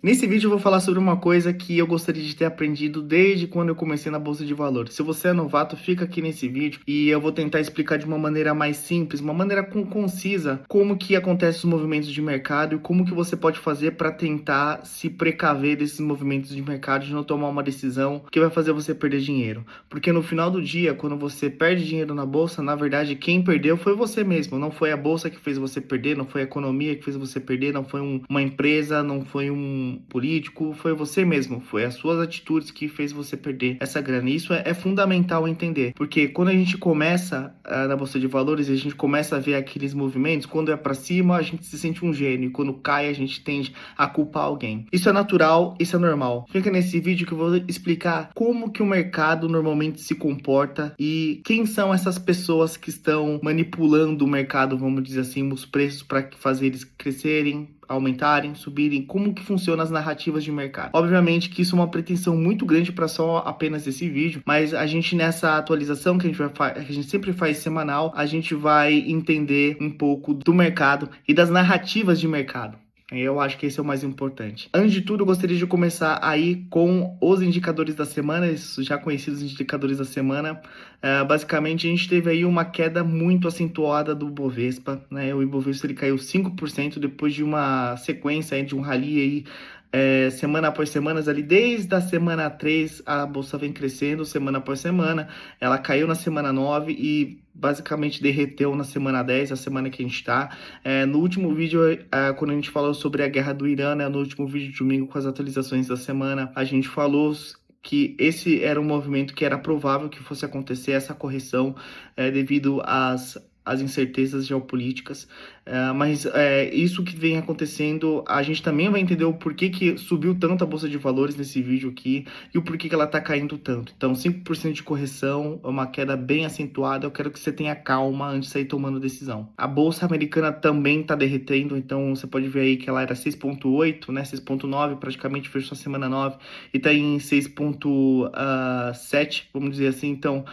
Nesse vídeo eu vou falar sobre uma coisa que eu gostaria de ter aprendido desde quando eu comecei na Bolsa de Valores. Se você é novato, fica aqui nesse vídeo e eu vou tentar explicar de uma maneira mais simples, uma maneira concisa, como que acontecem os movimentos de mercado e como que você pode fazer para tentar se precaver desses movimentos de mercado, de não tomar uma decisão que vai fazer você perder dinheiro. Porque no final do dia, quando você perde dinheiro na Bolsa, na verdade quem perdeu foi você mesmo, não foi a Bolsa que fez você perder, não foi a economia que fez você perder, não foi uma empresa, não foi um político, foi você mesmo, foi as suas atitudes que fez você perder essa grana. E isso é fundamental entender, porque quando a gente começa na Bolsa de Valores e a gente começa a ver aqueles movimentos, quando é para cima a gente se sente um gênio, e quando cai a gente tende a culpar alguém. Isso é natural, isso é normal. Fica nesse vídeo que eu vou explicar como que o mercado normalmente se comporta e quem são essas pessoas que estão manipulando o mercado, vamos dizer assim, os preços para fazer eles crescerem, aumentarem, subirem, como que funcionam as narrativas de mercado. Obviamente que isso é uma pretensão muito grande para só apenas esse vídeo, mas a gente nessa atualização que a gente sempre faz semanal, a gente vai entender um pouco do mercado e das narrativas de mercado. Eu acho que esse é o mais importante. Antes de tudo, eu gostaria de começar aí com os indicadores da semana, esses já conhecidos indicadores da semana. Basicamente, a gente teve aí uma queda muito acentuada do Bovespa, né? O Ibovespa ele caiu 5% depois de uma sequência aí, de um rally aí, semana após semana, ali desde a semana 3 a bolsa vem crescendo semana após semana. Ela caiu na semana 9 e basicamente derreteu na semana 10, a semana que a gente está. No último vídeo, quando a gente falou sobre a guerra do Irã, né, no último vídeo de domingo com as atualizações da semana, a gente falou que esse era um movimento que era provável que fosse acontecer, essa correção, devido às incertezas geopolíticas, mas isso que vem acontecendo, a gente também vai entender o porquê que subiu tanto a Bolsa de Valores nesse vídeo aqui e o porquê que ela está caindo tanto. Então, 5% de correção é uma queda bem acentuada, eu quero que você tenha calma antes de sair tomando decisão. A Bolsa Americana também está derretendo, então você pode ver aí que ela era 6,8, né, 6,9, praticamente fechou a semana 9 e está em 6,7, vamos dizer assim, então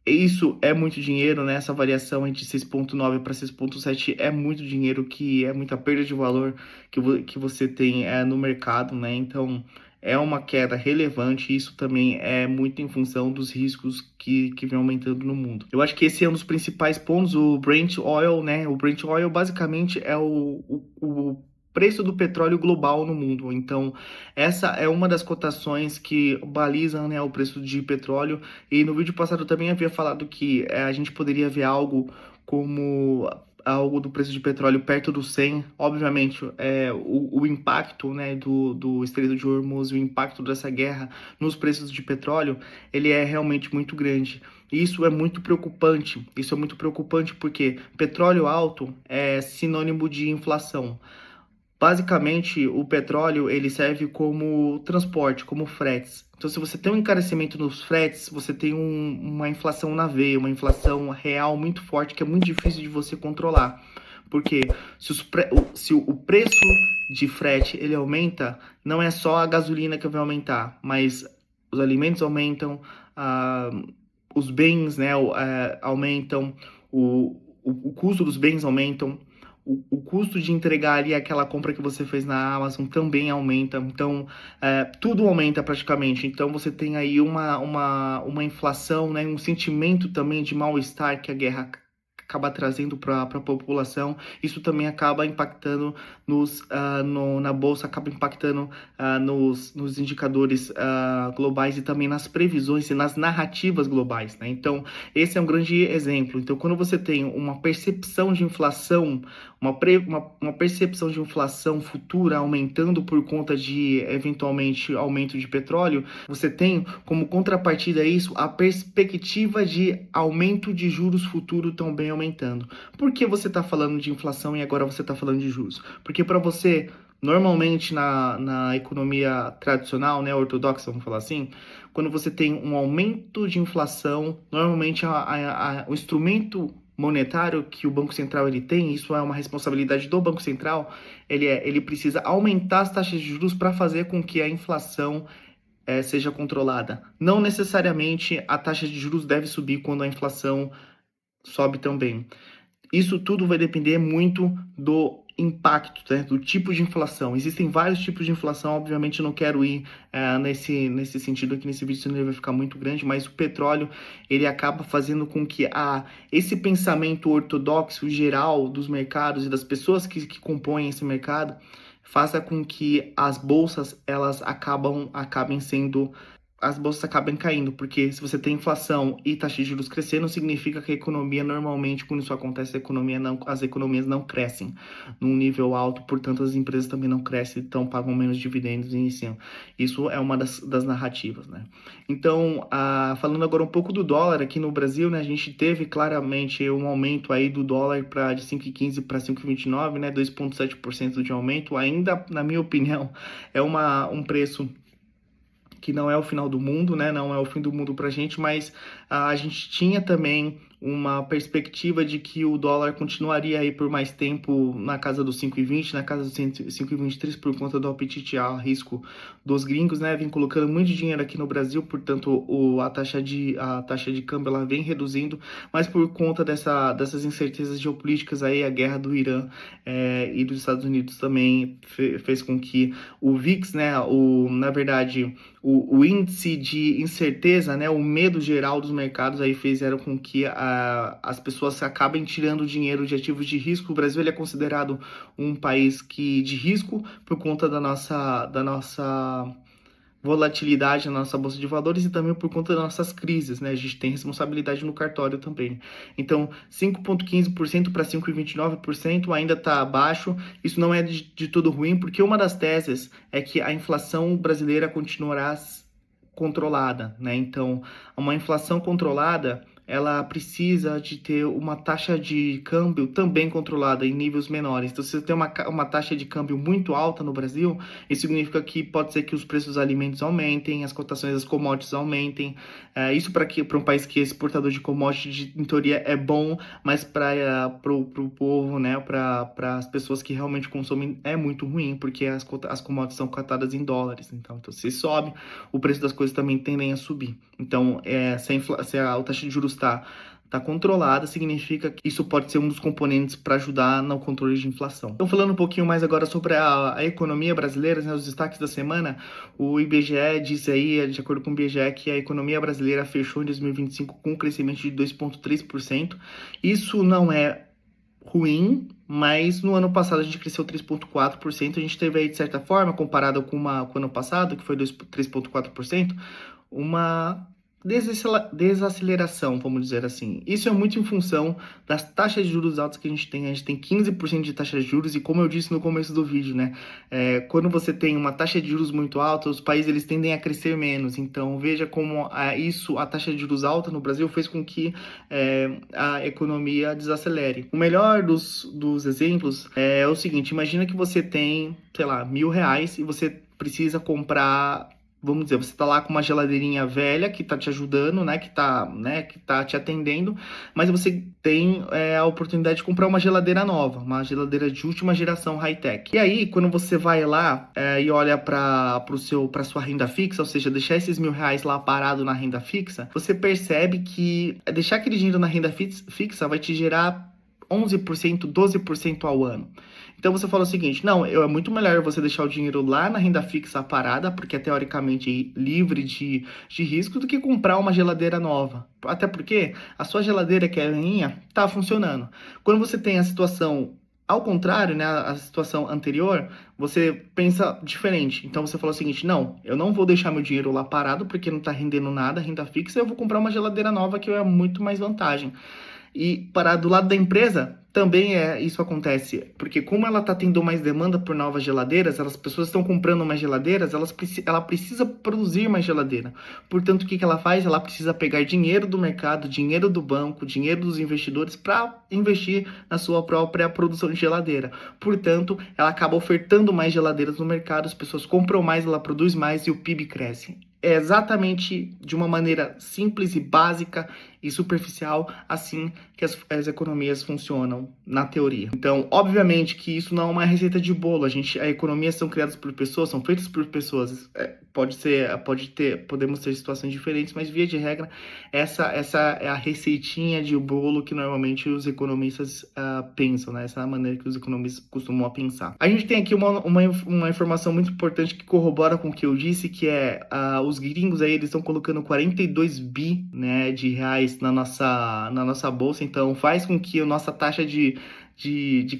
isso é muito dinheiro, né? Essa variação entre 6,9 para 6,7 é muito dinheiro, que é muita perda de valor que você tem no mercado, né? Então, é uma queda relevante e isso também é muito em função dos riscos que vem aumentando no mundo. Eu acho que esse é um dos principais pontos, o Brent Oil, né? O Brent Oil basicamente é o preço do petróleo global no mundo. Então, essa é uma das cotações que balizam, né, o preço de petróleo. E no vídeo passado eu também havia falado que a gente poderia ver algo como algo do preço de petróleo perto do 100. Obviamente, o impacto, né, do Estreito de Hormuz, o impacto dessa guerra nos preços de petróleo, ele é realmente muito grande. E isso é muito preocupante. Isso é muito preocupante porque petróleo alto é sinônimo de inflação. Basicamente, o petróleo ele serve como transporte, como fretes. Então, se você tem um encarecimento nos fretes, você tem uma inflação na veia, uma inflação real muito forte que é muito difícil de você controlar. Porque se o preço de frete ele aumenta, não é só a gasolina que vai aumentar, mas os alimentos aumentam, ah, os bens, né, aumentam, o custo dos bens aumentam. O custo de entregar ali aquela compra que você fez na Amazon também aumenta, então tudo aumenta praticamente. Então você tem aí uma inflação, né, um sentimento também de mal-estar que a guerra acaba trazendo para a população. Isso também acaba impactando na bolsa, acaba impactando nos indicadores globais e também nas previsões e nas narrativas globais, né? Então, esse é um grande exemplo. Então, quando você tem uma percepção de inflação, uma percepção de inflação futura aumentando por conta de, eventualmente, aumento de petróleo, você tem como contrapartida a isso a perspectiva de aumento de juros futuro também aumentando. Por que você está falando de inflação e agora você está falando de juros? Porque para você, normalmente na economia tradicional, né, ortodoxa, vamos falar assim, quando você tem um aumento de inflação, normalmente o instrumento monetário que o Banco Central ele tem, isso é uma responsabilidade do Banco Central, ele precisa aumentar as taxas de juros para fazer com que a inflação seja controlada. Não necessariamente a taxa de juros deve subir quando a inflação sobe também. Isso tudo vai depender muito do impacto, né, do tipo de inflação. Existem vários tipos de inflação, obviamente eu não quero ir nesse sentido aqui nesse vídeo, senão ele vai ficar muito grande, mas o petróleo, ele acaba fazendo com que esse pensamento ortodoxo geral dos mercados e das pessoas que compõem esse mercado, faça com que as bolsas, as bolsas acabem caindo, porque se você tem inflação e taxa de juros crescendo, significa que a economia normalmente, quando isso acontece, as economias não crescem num nível alto, portanto as empresas também não crescem, então pagam menos dividendos e iniciam. Isso é uma das narrativas, né? Então, falando agora um pouco do dólar aqui no Brasil, né, a gente teve claramente um aumento aí do dólar de 5,15 para 5,29, né, 2,7% de aumento, ainda, na minha opinião, é um preço que não é o final do mundo, né? Não é o fim do mundo para a gente, mas a gente tinha também uma perspectiva de que o dólar continuaria aí por mais tempo na casa dos 5,20, na casa dos 5,23 por conta do apetite a risco dos gringos, né? Vem colocando muito dinheiro aqui no Brasil, portanto a taxa de câmbio ela vem reduzindo, mas por conta dessas incertezas geopolíticas aí, a guerra do Irã e dos Estados Unidos também fez com que o VIX, né? Na verdade, o índice de incerteza, né? O medo geral dos mercados aí fizeram com que as pessoas acabem tirando dinheiro de ativos de risco. O Brasil ele é considerado um país de risco por conta da nossa volatilidade na nossa bolsa de valores e também por conta das nossas crises, né? A gente tem responsabilidade no cartório também. Então, 5,15% para 5,29% ainda está abaixo. Isso não é de todo ruim, porque uma das teses é que a inflação brasileira continuará controlada, né? Então, uma inflação controlada, ela precisa de ter uma taxa de câmbio também controlada em níveis menores. Então, se você tem uma taxa de câmbio muito alta no Brasil, isso significa que pode ser que os preços dos alimentos aumentem, as cotações das commodities aumentem. Isso para um país que é exportador de commodities, em teoria, é bom, mas para o povo, né, para as pessoas que realmente consomem, é muito ruim, porque as commodities são cotadas em dólares. Então, se sobe, o preço das coisas também tendem a subir. Então, se a taxa de juros está controlada, significa que isso pode ser um dos componentes para ajudar no controle de inflação. Então, falando um pouquinho mais agora sobre a economia brasileira, né, os destaques da semana, o IBGE disse aí, de acordo com o IBGE, que a economia brasileira fechou em 2025 com um crescimento de 2,3%. Isso não é ruim, mas no ano passado a gente cresceu 3,4%. A gente teve aí, de certa forma, comparado com o ano passado, que foi 3,4%, uma desaceleração, vamos dizer assim. Isso é muito em função das taxas de juros altas que a gente tem. A gente tem 15% de taxa de juros e, como eu disse no começo do vídeo, né, quando você tem uma taxa de juros muito alta, os países eles tendem a crescer menos. Então, veja como a taxa de juros alta no Brasil fez com que a economia desacelere. O melhor dos exemplos é o seguinte: imagina que você tem, sei lá, R$ 1.000 e você precisa comprar. Vamos dizer, você tá lá com uma geladeirinha velha que tá te ajudando, né, que tá te atendendo, mas você tem a oportunidade de comprar uma geladeira nova, uma geladeira de última geração high-tech. E aí, quando você vai lá e olha para sua renda fixa, ou seja, deixar esses R$ 1.000 lá parado na renda fixa, você percebe que deixar aquele dinheiro na renda fixa vai te gerar 11%, 12% ao ano. Então você fala o seguinte: não, é muito melhor você deixar o dinheiro lá na renda fixa parada, porque é teoricamente livre de risco, do que comprar uma geladeira nova. Até porque a sua geladeira, que é velhinha, tá funcionando. Quando você tem a situação ao contrário, né, a situação anterior, você pensa diferente. Então você fala o seguinte: não, eu não vou deixar meu dinheiro lá parado porque não tá rendendo nada, renda fixa, eu vou comprar uma geladeira nova que é muito mais vantagem. E do lado da empresa, também isso acontece, porque como ela está tendo mais demanda por novas geladeiras, as pessoas estão comprando mais geladeiras, ela precisa produzir mais geladeira. Portanto, o que ela faz? Ela precisa pegar dinheiro do mercado, dinheiro do banco, dinheiro dos investidores para investir na sua própria produção de geladeira. Portanto, ela acaba ofertando mais geladeiras no mercado, as pessoas compram mais, ela produz mais e o PIB cresce. é exatamente de uma maneira simples e básica e superficial, assim que as economias funcionam na teoria. Então, obviamente que isso não é uma receita de bolo. As economias são criadas por pessoas, são feitas por pessoas. Podemos ter situações diferentes, mas via de regra, essa é a receitinha de bolo que normalmente os economistas pensam, né? Essa é a maneira que os economistas costumam pensar. A gente tem aqui uma informação muito importante que corrobora com o que eu disse, que é os gringos aí, eles estão colocando 42 bi, né, de reais na nossa bolsa, então faz com que a nossa taxa de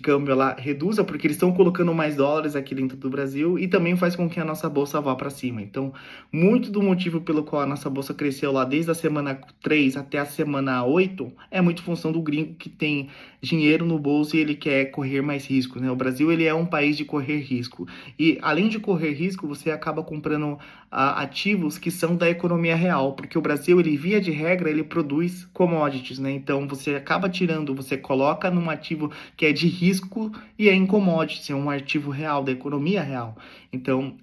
câmbio ela reduza, porque eles estão colocando mais dólares aqui dentro do Brasil e também faz com que a nossa bolsa vá para cima. Então, muito do motivo pelo qual a nossa bolsa cresceu lá desde a semana 3 até a semana 8 é muito função do gringo que tem dinheiro no bolso e ele quer correr mais risco, né? O Brasil, ele é um país de correr risco. E além de correr risco, você acaba comprando ativos que são da economia real, porque o Brasil, ele via de regra, ele produz commodities, né? Então, você acaba tirando, você coloca num ativo que é de risco e é em commodities, é um ativo real, da economia real. Então,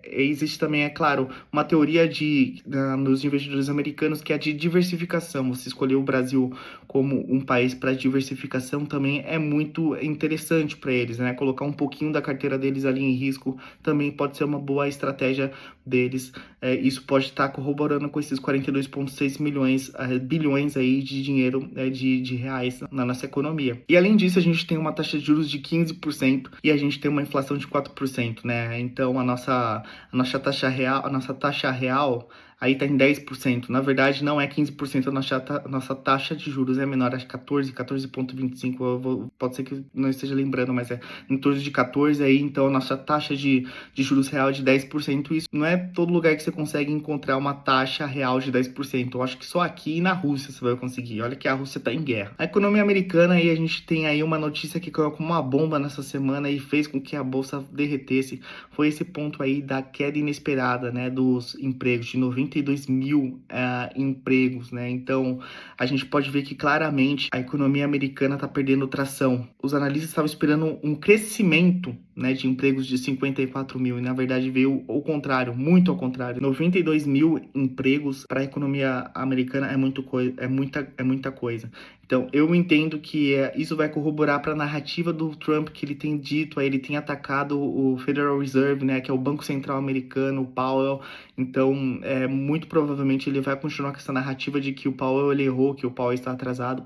existe também, é claro, uma teoria nos investidores americanos que é de diversificação. Você escolheu o Brasil como um país para diversificação também é muito interessante para eles, né? Colocar um pouquinho da carteira deles ali em risco também pode ser uma boa estratégia deles. Isso pode estar corroborando com esses 42,6 bilhões aí de dinheiro, de reais na nossa economia. E além disso, a gente tem uma taxa de juros de 15% e a gente tem uma inflação de 4%, né? Então a nossa taxa real aí está em 10%. Na verdade, não é 15%, a nossa taxa de juros é menor, acho que 14,25%. Pode ser que não esteja lembrando, mas é em torno de 14% aí, então a nossa taxa de juros real é de 10%. Isso não é todo lugar que você consegue encontrar uma taxa real de 10%. Eu acho que só aqui na Rússia você vai conseguir. Olha que a Rússia está em guerra. A economia americana, aí a gente tem aí uma notícia que caiu como uma bomba nessa semana e fez com que a bolsa derretesse. Foi esse ponto aí da queda inesperada, né, dos empregos, de 92 mil empregos, né? Então, a gente pode ver que claramente a economia americana está perdendo tração. Os analistas estavam esperando um crescimento, né, de empregos de 54 mil e na verdade veio ao contrário, muito ao contrário. 92 mil empregos para a economia americana é muita coisa. Então, eu entendo que isso vai corroborar para a narrativa do Trump, que ele tem dito, ele tem atacado o Federal Reserve, né, que é o Banco Central americano, o Powell. Então, muito provavelmente ele vai continuar com essa narrativa de que o Powell ele errou, que o Powell está atrasado,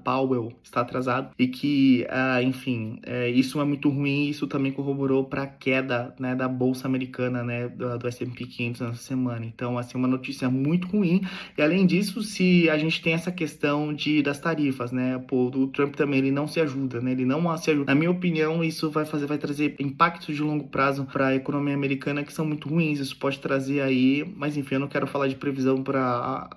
e que, enfim, isso é muito ruim. Isso também corroborou para a queda, né, da Bolsa Americana, né, do S&P 500 nessa semana. Então, assim, uma notícia muito ruim. E, além disso, se a gente tem essa questão das tarifas, né, o Trump também, ele não se ajuda, né, ele não se ajuda. Na minha opinião, isso vai trazer impactos de longo prazo para a economia americana que são muito ruins. Isso pode trazer aí, mas enfim, eu não quero falar de previsão para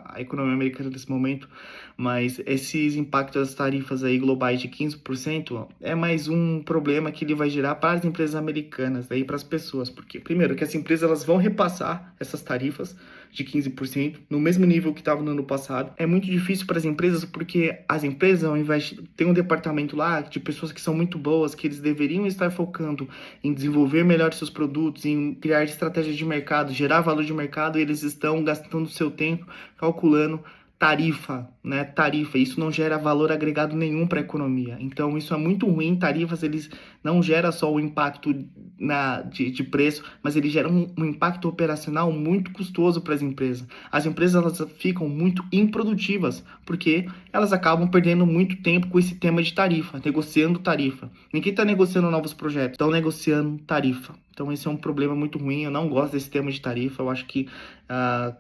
a economia americana nesse momento, mas esses impactos das tarifas aí globais de 15% é mais um problema que ele vai gerar para as empresas americanas, aí para as pessoas, porque primeiro que as empresas elas vão repassar essas tarifas de 15% no mesmo nível que estava no ano passado. É muito difícil para as empresas, porque as empresas, ao invés de ter um departamento lá de pessoas que são muito boas, que eles deveriam estar focando em desenvolver melhor seus produtos, em criar estratégias de mercado, gerar valor de mercado, eles estão gastando seu tempo calculando tarifa, né? Tarifa, isso não gera valor agregado nenhum para a economia. Então, isso é muito ruim. Tarifas, eles não geram só o impacto de preço, mas ele gera um impacto operacional muito custoso para as empresas. As empresas elas ficam muito improdutivas, porque elas acabam perdendo muito tempo com esse tema de tarifa, negociando tarifa. Ninguém está negociando novos projetos, estão negociando tarifa. Então, esse é um problema muito ruim. Eu não gosto desse tema de tarifa. Eu acho que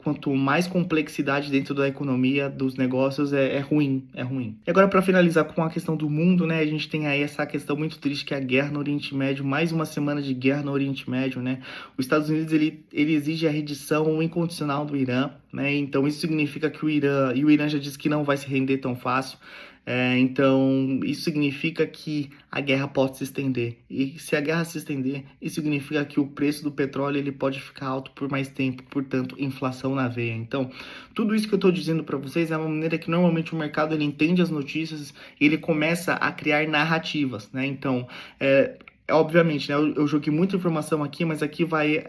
quanto mais complexidade dentro da economia, dos negócios, é ruim. E agora, para finalizar com a questão do mundo, né? A gente tem aí essa questão muito triste, que é a guerra no Oriente Médio. Mais uma semana de guerra no Oriente Médio, né? Os Estados Unidos, ele exige a rendição incondicional do Irã, né? Então, isso significa que o Irã já disse que não vai se render tão fácil. Então, isso significa que a guerra pode se estender. E se a guerra se estender, isso significa que o preço do petróleo ele pode ficar alto por mais tempo, portanto, inflação na veia. Então, tudo isso que eu estou dizendo para vocês é uma maneira que normalmente o mercado ele entende as notícias e ele começa a criar narrativas, né? Então, obviamente, né, eu joguei muita informação aqui, mas aqui vai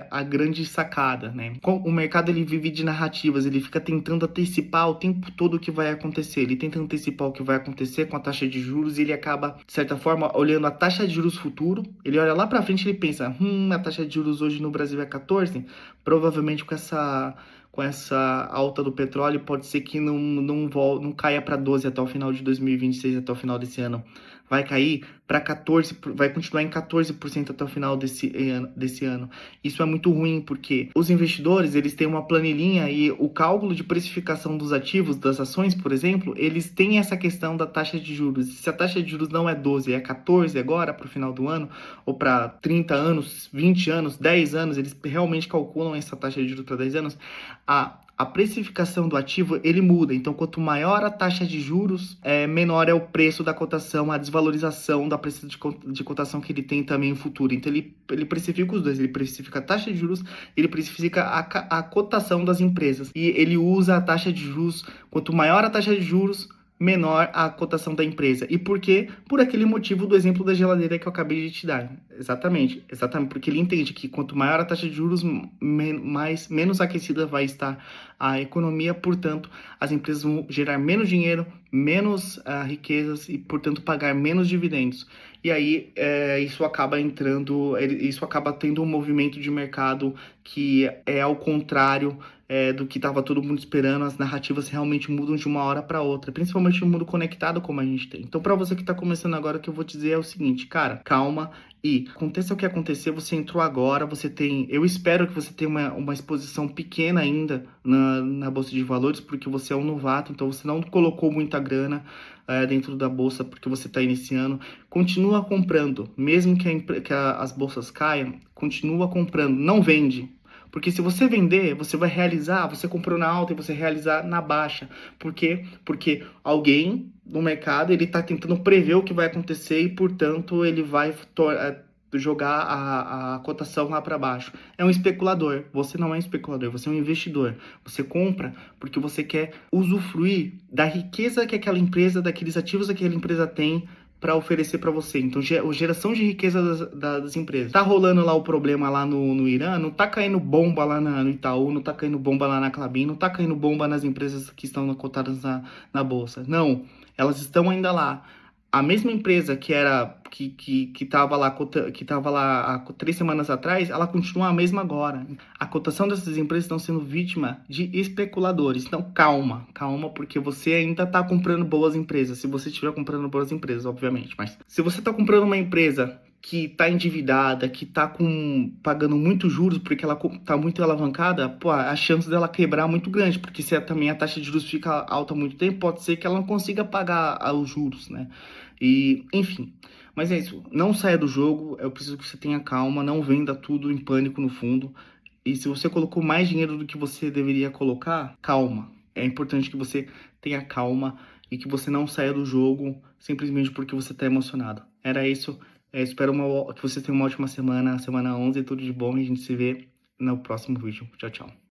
a grande sacada, né? O mercado ele vive de narrativas, ele fica tentando antecipar o tempo todo o que vai acontecer. Ele tenta antecipar o que vai acontecer com a taxa de juros e ele acaba, de certa forma, olhando a taxa de juros futuro. Ele olha lá para frente e ele pensa, a taxa de juros hoje no Brasil é 14, provavelmente com essa alta do petróleo, pode ser que não caia para 12 até o final de 2026, até o final desse ano. Vai cair para 14, vai continuar em 14% até o final desse ano. Isso é muito ruim, porque os investidores, eles têm uma planilhinha e o cálculo de precificação dos ativos, das ações, por exemplo, eles têm essa questão da taxa de juros. Se a taxa de juros não é 12, é 14 agora para o final do ano, ou para 30 anos, 20 anos, 10 anos, eles realmente calculam essa taxa de juros para 10 anos, a precificação do ativo ele muda. Então, quanto maior a taxa de juros, menor é o preço da cotação, a desvalorização da preço de cotação que ele tem também no futuro. Então, ele precifica os dois. Ele precifica a taxa de juros, ele precifica a cotação das empresas. E ele usa a taxa de juros. Quanto maior a taxa de juros, menor a cotação da empresa. E por quê? Por aquele motivo do exemplo da geladeira que eu acabei de te dar. Exatamente, porque ele entende que quanto maior a taxa de juros, menos aquecida vai estar a economia, portanto, as empresas vão gerar menos dinheiro, menos riquezas e, portanto, pagar menos dividendos. E aí, isso acaba tendo um movimento de mercado que é ao contrário do que estava todo mundo esperando. As narrativas realmente mudam de uma hora para outra, principalmente no mundo conectado como a gente tem. Então, para você que está começando agora, o que eu vou te dizer é o seguinte, cara, calma e aconteça o que acontecer, você entrou agora, eu espero que você tenha uma exposição pequena ainda na Bolsa de Valores, porque você é um novato, então você não colocou muita grana dentro da bolsa porque você está iniciando. Continua comprando, mesmo que as bolsas caiam, continua comprando, não vende. Porque se você vender, você vai realizar, você comprou na alta e você realizar na baixa. Por quê? Porque alguém no mercado, ele está tentando prever o que vai acontecer e, portanto, ele vai jogar a cotação lá para baixo. É um especulador. Você não é um especulador, você é um investidor. Você compra porque você quer usufruir da riqueza que aquela empresa, daqueles ativos que aquela empresa tem para oferecer para você. Então, geração de riqueza das empresas. Tá rolando lá o problema lá no Irã, não tá caindo bomba lá no Itaú, não tá caindo bomba lá na Klabin, não tá caindo bomba nas empresas que estão cotadas na bolsa. Não, elas estão ainda lá. A mesma empresa que estava lá há 3 semanas atrás, ela continua a mesma agora. A cotação dessas empresas estão sendo vítima de especuladores. Então, calma, porque você ainda está comprando boas empresas. Se você estiver comprando boas empresas, obviamente. Mas se você está comprando uma empresa que está endividada, que está pagando muito juros porque ela está muito alavancada, pô, a chance dela quebrar é muito grande, porque se também a taxa de juros fica alta há muito tempo, pode ser que ela não consiga pagar os juros, né? E, enfim, mas é isso, não saia do jogo, eu preciso que você tenha calma, não venda tudo em pânico no fundo, e se você colocou mais dinheiro do que você deveria colocar, calma, é importante que você tenha calma e que você não saia do jogo simplesmente porque você está emocionado. Era isso. Espero que você tenha uma ótima semana 11, tudo de bom, e a gente se vê no próximo vídeo. Tchau, tchau.